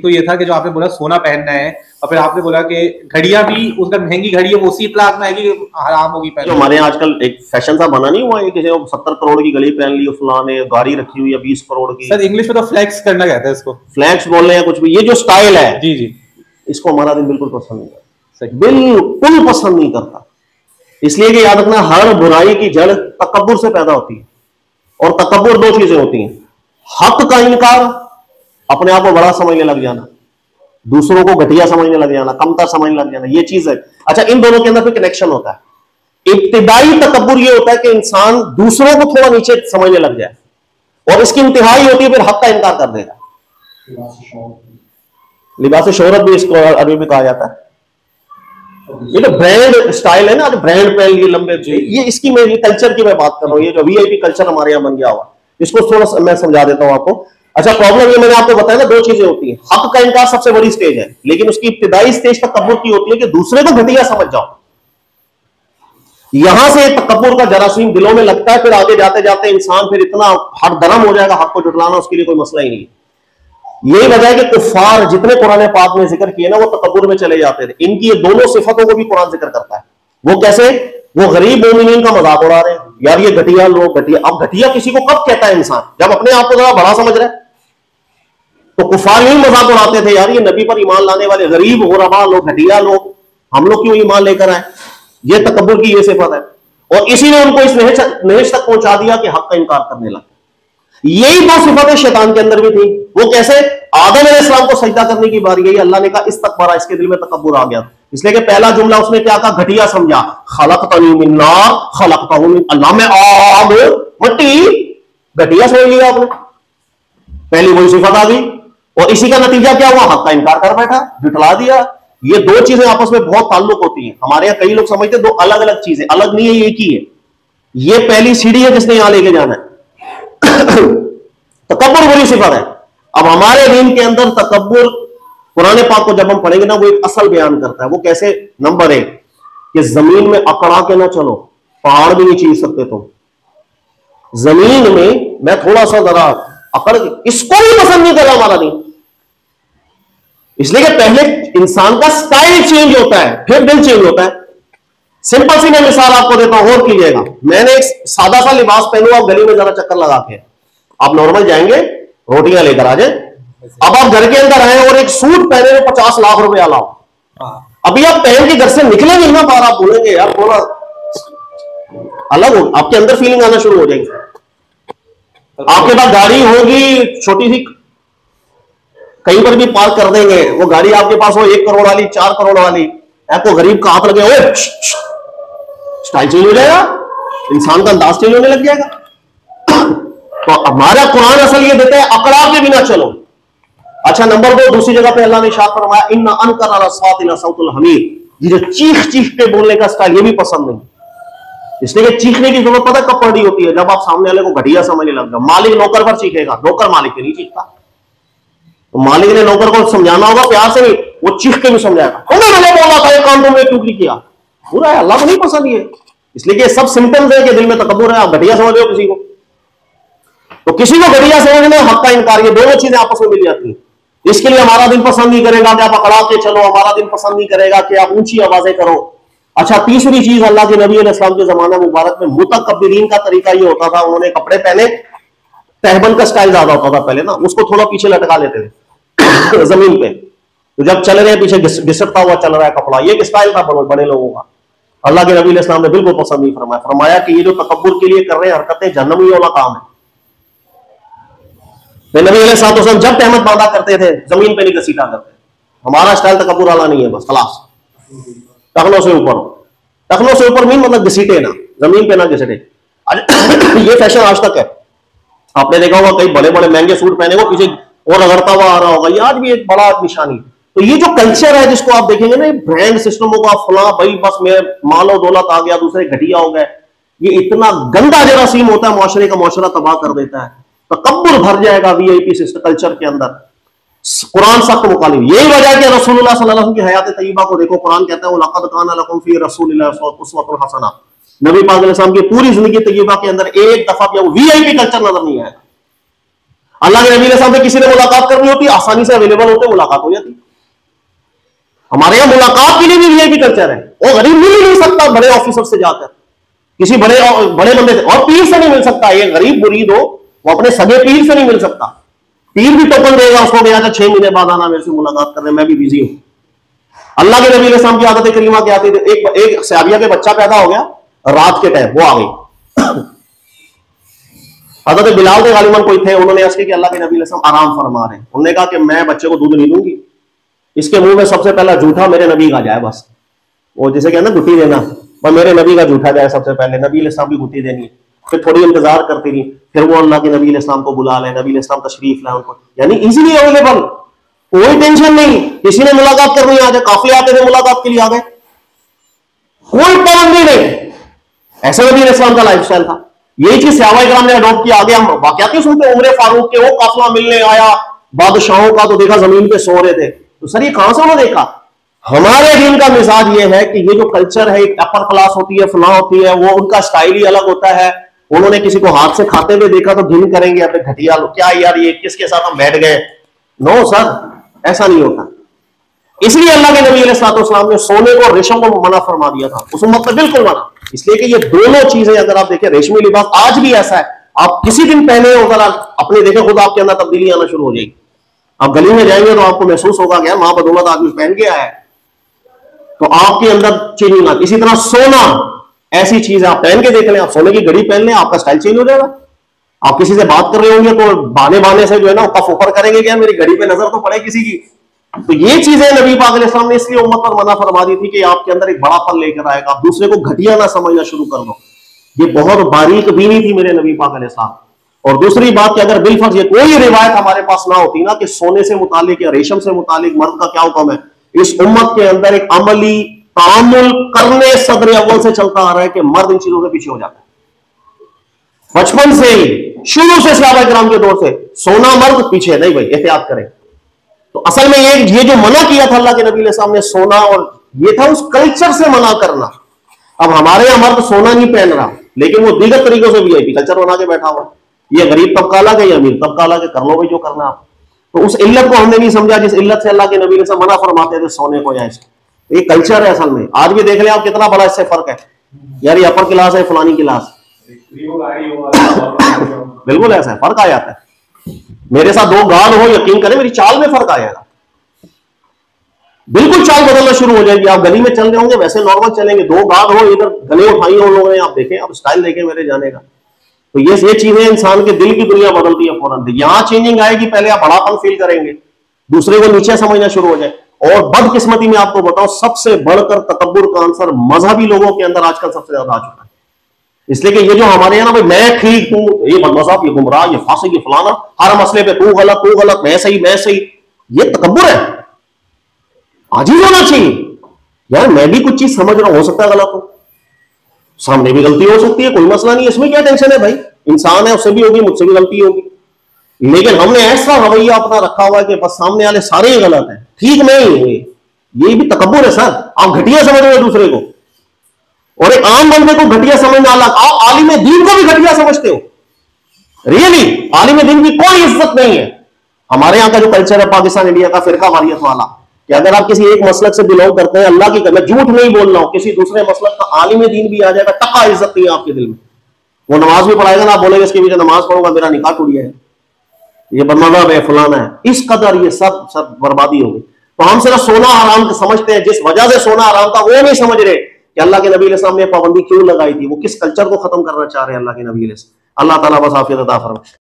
एक तो ये था कि जो आपने बोला सोना पहनना है, और फिर आपने बोला कि घड़ियां भी, उसका महंगी घड़ी है वो उसी इतलाक में आएगी, हराम होगी पहनना। जो हमारे यहाँ आजकल एक फैशन सा बना नहीं हुआ है, किसी को 70 करोड़ की घड़ी पहन ली, फलाने गाड़ी रखी हुई है 20 करोड़ की। सर इंग्लिश में तो फ्लैक्स करना कहते हैं इसको, फ्लैक्स बोल रहे हैं कुछ भी। ये जो स्टाइल है जी जी, इसको हमारा दिन बिल्कुल पसंद नहीं करता, बिल्कुल पसंद नहीं करता। इसलिए कि याद रखना, हर बुराई की जड़ तकब्बुर से पैदा होती है, और तकब्बुर दो चीजें होती हैं, हक का इनकार, अपने आप को बड़ा समझने लग जाना, दूसरों को घटिया समझने लग जाना, कमतर समझने लग जाना, ये चीज है। अच्छा, इन दोनों के अंदर फिर कनेक्शन होता है। इब्तिदाई तकब्बुर ये होता है कि इंसान दूसरों को थोड़ा नीचे समझने लग जाए, और इसकी इंतहाई होती है फिर हक का इनकार कर देगा। लिबास शोहरत भी इसको अरबी में कहा जाता है। ये तो ब्रांड स्टाइल है ना, ब्रांड पहन लिए लंबे, ये इसकी मैं कल्चर की मैं बात कर रहा हूँ। ये जो वीआईपी कल्चर हमारे यहाँ बन गया हुआ, इसको थोड़ा सा मैं समझा देता हूँ आपको। अच्छा, प्रॉब्लम ये मैंने आपको बताया ना, दो चीजें होती हैं। हक का इनकार सबसे बड़ी स्टेज है, लेकिन उसकी इब्तिदाई स्टेज तकब्बुर की होती है कि दूसरे को घटिया समझ जाओ। यहां से तकब्बुर का जरासीम दिलों में लगता है, फिर आगे जाते जाते इंसान फिर इतना हरदरम हो जाएगा, हक को जुटलाना उसके लिए कोई मसला ही नहीं। यही वजह है कि कुफार जितने कुरान पाक में जिक्र किए ना, वो तकब्बुर में चले जाते थे। इनकी ये दोनों सिफतों को भी कुरान जिक्र करता है। वो कैसे? वो गरीब मोमिनीन का मजाक उड़ा रहे हैं, यार ये घटिया लोग, घटिया। अब घटिया किसी को कब कहता है इंसान? जब अपने आप को जरा बड़ा समझ रहा है। तो कुफार यही मजाक उड़ाते थे, यार ये नबी पर ईमान लाने वाले गरीब गुरबा लोग, घटिया लोग, हम लोग क्यों ईमान लेकर आए? ये तकब्बुर की ये सिफत है, और इसी ने उनको इस नहेज तक पहुंचा दिया कि हक का इनकार करने लगे। यही दो सिफतें शैतान के अंदर भी थी। वो कैसे? आदम अलैहिस्सलाम को सजदा करने की बारी गई, अल्लाह ने कहा इस्तकबारा, इसके दिल में तकब्बुर आ गया। इसलिए कि पहला जुमला उसने क्या कहा? घटिया समझा, खलकतनी मिन नार खलकतहु मिन, अल्लाह में आग मिट्टी, घटिया समझ लिया आपने। पहली वही सिफत आ गई, और इसी का नतीजा क्या हुआ? हक का इनकार कर बैठा, जुटला दिया। ये दो चीजें आपस में बहुत ताल्लुक होती हैं। हमारे यहाँ कई लोग समझते दो अलग अलग चीजें, अलग नहीं है, एक ही है। ये पहली सीढ़ी है जिसने यहां लेके जाना है। तकब्बुर बुरी सिफत है। अब हमारे दीन के अंदर तकब्बुर, कुरान पाक को जब हम पढ़ेंगे ना, वो एक असल बयान करता है। वो कैसे? नंबर एक, कि जमीन में अकड़ा के ना चलो, पहाड़ भी नहीं चीर सकते तुम। जमीन में मैं थोड़ा सा जरा अकड़, इसको भी पसंद नहीं कर रहा हमारा दीन। इसलिए कि पहले इंसान का स्टाइल चेंज होता है, फिर दिल चेंज होता है। सिंपल सी मैं मिसाल आपको देता हूं, और कीजिएगा। मैंने एक सादा सा लिबास पहनू, आप गली में जरा चक्कर लगा के, आप नॉर्मल जाएंगे, रोटियां लेकर आ जाए। अब आप घर के अंदर आए और एक सूट पहने में 50 लाख रुपया लाओ, अभी आप पहन के घर से निकले नहीं ना बाहर, आप बोलेंगे यार थोड़ा अलग हो, आपके अंदर फीलिंग आना शुरू हो जाएगी। आपके पास गाड़ी होगी छोटी सी, कहीं पर भी पार्क कर देंगे, वो गाड़ी आपके पास हो 1 करोड़ वाली, 4 करोड़ वाली, आपको गरीब का हाथ लगे, ओए स्टाइल चेंज हो जाएगा, इंसान का अंदाज चेंज होने लग जाएगा। तो हमारा कुरान असल ये देता है, अकड़ा के बिना चलो। अच्छा, नंबर 2, दूसरी जगह पे अल्लाह ने इरशाद फरमाया, इन्ना अनकर अला सात इला सौतुल हमीर, ये जो चीख चीख के बोलने का स्टाइल, ये भी पसंद नहीं। इसलिए कि चीखने की जरूरत पता कब पड़ी होती है? जब आप सामने वाले को घटिया समझने लग जाओ। मालिक नौकर पर चीखेगा, नौकर मालिक पे नहीं चीखता। तो मालिक ने नौकर को समझाना होगा प्यार से, नहीं वो चीख के भी समझाएगा, मैंने बोला था ये काम तुमने क्यों किया, बुरा है, अल्लाह को नहीं पसंद ये। इसलिए कि सब सिम्टम्स है कि दिल में तकब्बुर है, आप घटिया समझ रहे हो किसी को, तो किसी को घटिया समझना, हक का इनकार, ये दोनों चीजें आपस में मिल जाती हैं। इसके लिए हमारा दिन पसंद नहीं करेगा कि आप अकड़ा के चलो, हमारा दिन पसंद नहीं करेगा कि आप ऊंची आवाजें करो। अच्छा, तीसरी चीज, अल्लाह के नबी अलैहिस्सलाम के जमाना मुबारक में मुतकब्बिरीन का तरीका ये होता था, उन्होंने कपड़े पहने, तहबन का स्टाइल ज्यादा होता था पहले ना, उसको थोड़ा पीछे लटका लेते थे जमीन पे, तो जब चल रहे हैं पीछे घिसटता हुआ चल रहा है कपड़ा, ये स्टाइल था बड़े लोगों का। अल्लाह के नबी अलैहिस्सलाम ने बिल्कुल पसंद नहीं फरमाया। फरमाया कि ये जो तकब्बुर के लिए कर रहे हैं हरकतें, जहन्नमी वाला काम है। नबी अलैहिस्सलाम जब तहमत बांधा करते थे, जमीन पे नहीं घसीटा करते। हमारा स्टाइल तकब्बुर वाला नहीं है, बस खलास, टखनों से ऊपर, टखनों से ऊपर मीन मतलब घसीटे ना, जमीन पे ना घसीटे। ये फैशन आज तक है। आपने देखा होगा कई बड़े बड़े महंगे सूट पहने को पीछे और रगड़ता हुआ आ रहा होगा, ये आज भी एक बड़ा निशानी। तो ये जो कल्चर है जिसको आप देखेंगे ना, ब्रांड सिस्टमों का फला भाई, बस में मालो दौलत आ गया, दूसरे घटिया हो गए, ये इतना गंदा जरासीम होता है, मुआशरे का मुआशरा तबाह कर देता है। तकब्बुर भर जाएगा वीआईपी सिस्टम कल्चर के अंदर, कुरान सख्त मुखालिफ। यही वजह है कि रसूलुल्लाह सल्लल्लाहु अलैहि वसल्लम की हयात तय्यबा को देखो, कुरान कहता है लक़द काना लकुम फी रसूलिल्लाहि उस्वतुन हसना, नबी पाक अलैहि सल्लम की पूरी जिंदगी तय्यबा के अंदर एक दफा भी वीआईपी कल्चर नजर नहीं आया। अल्लाह के नबी के साथ किसी ने मुलाकात करनी होती, आसानी से अवेलेबल होते, मुलाकात हो जाती। हमारे यहां मुलाकात के लिए भी वीआईपी कल्चर है। वो गरीब मिल ही नहीं सकता बड़े ऑफिसर से जाकर, किसी बड़े बंदे से, और पीर से नहीं मिल सकता। ये गरीब मुरीद हो, वो अपने सगे पीर से नहीं मिल सकता। पीर भी टोकन देगा उसको, गया था 6 महीने बाद आना मेरे से मुलाकात करने, मैं भी बिजी हूं। अल्लाह के नबी अलैहिस्सलाम की आदत करीमा क्या आती थी, एक सहाबिया के बच्चा पैदा हो गया रात के टाइम, वो आ गई। हज़रत बिलाल के गालिबन कोई थे, उन्होंने अर्ज़ की कि अल्लाह के नबी अलैहिस्सलाम आराम फरमा रहे हैं। उन्होंने कहा कि मैं बच्चे को दूध नहीं दूंगी, इसके मुंह में सबसे पहला जूठा मेरे नबी का जाए बस। वो जैसे कहना गुट्टी देना, पर मेरे नबी का जूठा जाए सबसे पहले, नबी अलैहिस्सलाम की गुट्टी देनी है। फिर थोड़ी इंतजार करती रही, फिर वो अल्लाह के नबी अलैहिस्सलाम को बुला लें, नबी अलैहिस्सलाम तशरीफ लाए उनको, यानी इजीली अवेलेबल, कोई टेंशन नहीं। किसी ने मुलाकात करनी आ जाए, काफिले आते थे मुलाकात के लिए आ गए, कोई पाबंदी नहीं। ऐसा नबी अलैहिस्सलाम का लाइफस्टाइल था। यही चीज सहाबा इकराम ने अडॉप्ट किया। आगे हम वाकयात सुनते, उमर फारूक के वो काफिला मिलने आया बादशाहों का, तो देखा जमीन पे सो रहे थे, तो सर ये कहां से उन्होंने देखा। हमारे दिन का मिजाज ये है कि ये जो कल्चर है, अपर क्लास होती है, फलां होती है, वो उनका स्टाइल ही अलग होता है। उन्होंने किसी को हाथ से खाते हुए देखा तो घिन करेंगे, अपने घटिया लोग, क्या यार ये किसके साथ हम बैठ गए। नो सर, ऐसा नहीं होता। इसलिए अल्लाह के नबी अलैहिस्सलाम ने सोने को, रेशम को मना फरमा दिया था, उस उम्मत में बिल्कुल मना। इसलिए कि ये दोनों चीजें, अगर आप देखें रेशमी लिबास आज भी ऐसा है, आप किसी दिन पहने हो, अगर अपने देखें खुद आपके अंदर तब्दीली आना शुरू हो जाएगी। आप गली में जाएंगे तो आपको महसूस होगा कि मां बदौलत आदमी पहन के आया है, तो आपके अंदर चेंजिंग आती। इसी तरह सोना ऐसी चीज है, आप पहन के देख लें, आप सोने की घड़ी पहन लें, आपका स्टाइल चेंज हो जाएगा। आप किसी से बात कर रहे होंगे तो बहाने से जो है ना कफ ऊपर करेंगे, क्या मेरी घड़ी पे नजर तो पड़े किसी की। तो ये चीजें नबी पाक अलैहि सलाम ने इसलिए उम्मत पर मना फरमा दी थी कि आपके अंदर एक बड़ापन लेकर आएगा, आप दूसरे को घटिया ना समझना शुरू कर दो। ये बहुत बारीक बीनी थी मेरे नबी पाक अलैहि सलाम। और दूसरी बात कि अगर बिलफर्ज ये कोई रिवायत हमारे पास ना होती ना कि सोने से मुतालिक या रेशम से मुतालिक मर्द का क्या हुक्म है, इस उम्मत के अंदर एक अमली तामुल करने सदर अव्वल से चलता आ रहा है कि मर्द इन चीजों के पीछे हो जाता है। बचपन से ही, शुरू से सहाबा किराम के दौर से सोना मर्द पीछे नहीं, भाई एहतियात करें। तो असल में ये जो मना किया था अल्लाह के नबी अलैहि सलाम ने सोना, और ये था उस कल्चर से मना करना। अब हमारे यहां मर्द सोना नहीं पहन रहा, लेकिन वो दीगर तरीकों से वीआईपी कल्चर बना के बैठा हुआ। ये गरीब तबका अलग है, ये अमीर तबका अलग है, कर लो भाई जो करना आप। तो उस इल्लत को हमने नहीं समझा जिस इल्लत से अल्लाह के नबी ने मना फरमाते थे सोने को या इसको। ये कल्चर है असल में। आज भी देख लें आप कितना बड़ा इससे फर्क है, यार ये अपर क्लास है फलानी क्लास, बिल्कुल ऐसा है, फर्क आ जाता है। मेरे साथ दो गाल हो, यकीन करें मेरी चाल में फर्क आएगा, बिल्कुल चाल बदलना शुरू हो जाएगी। आप गली में चल रहे होंगे वैसे नॉर्मल चलेंगे, दो गाल हो, इधर गले उठाई हो लोगों ने, आप देखें, आप स्टाइल देखें मेरे जाने का। तो ये चीजें इंसान के दिल की दुनिया बदलती है फौरन। यहां चेंजिंग आएगी, पहले आप बड़ापन फील करेंगे, दूसरे को नीचे समझना शुरू हो जाए। और बदकिस्मती में आपको बताओ, सबसे बढ़कर तकब्बुर का आंसर मजहबी लोगों के अंदर आजकल सबसे ज्यादा आ चुका है। इसलिए कि ये जो हमारे यहाँ ना भाई मैं ठीक, तू ये बदमज़हब, ये गुमराह, ये फासिक, ये फलाना, हर मसले पे तू गलत, मैं सही, ये तकब्बुर है। आजीज होना चाहिए यार, मैं भी कुछ चीज समझ रहा हूं, हो सकता है गलत हो, सामने भी गलती हो सकती है, कोई मसला नहीं, इसमें क्या टेंशन है भाई, इंसान है, उससे भी होगी, मुझसे भी गलती होगी। लेकिन हमने ऐसा रवैया अपना रखा हुआ है कि बस सामने वाले सारे ही गलत हैं, ठीक नहीं, ये भी तकब्बुर है सर। आप घटिया समझ रहे हो दूसरे को, और एक आम बंदे को घटिया समझना अलग। आप आलिम दीन को भी घटिया समझते हो, रियली आलिम दीन की कोई इज्जत नहीं है। हमारे यहाँ का जो कल्चर है पाकिस्तान इंडिया का फिरका वारियत वाला, कि अगर आप किसी एक मसलक से बिलोंग करते हैं, अल्लाह की मैं झूठ नहीं बोल रहा हूं, किसी दूसरे मसलक का आलिम दीन भी आ जाएगा, टका इज्जत नहीं है आपके दिल में। वो नमाज भी पढ़ाएगा ना, आप बोलेंगे इसके पीछे नमाज पढ़ूंगा, मेरा निकाह टूट गया है, ये बदमज़हब है, फलाना है, इस कदर ये सब बर्बादी हो गई। तो हम सिर्फ सोना हराम समझते हैं, जिस वजह से सोना हराम था वो नहीं समझ रहे कि अल्लाह के नबी अलैहि सलाम ने पाबंदी क्यों लगाई थी, वो किस कल्चर को खत्म करना चाह रहे हैं अल्लाह के नबी अलैहि सलाम। अल्लाह ताला बस आफियत अता फरमाए।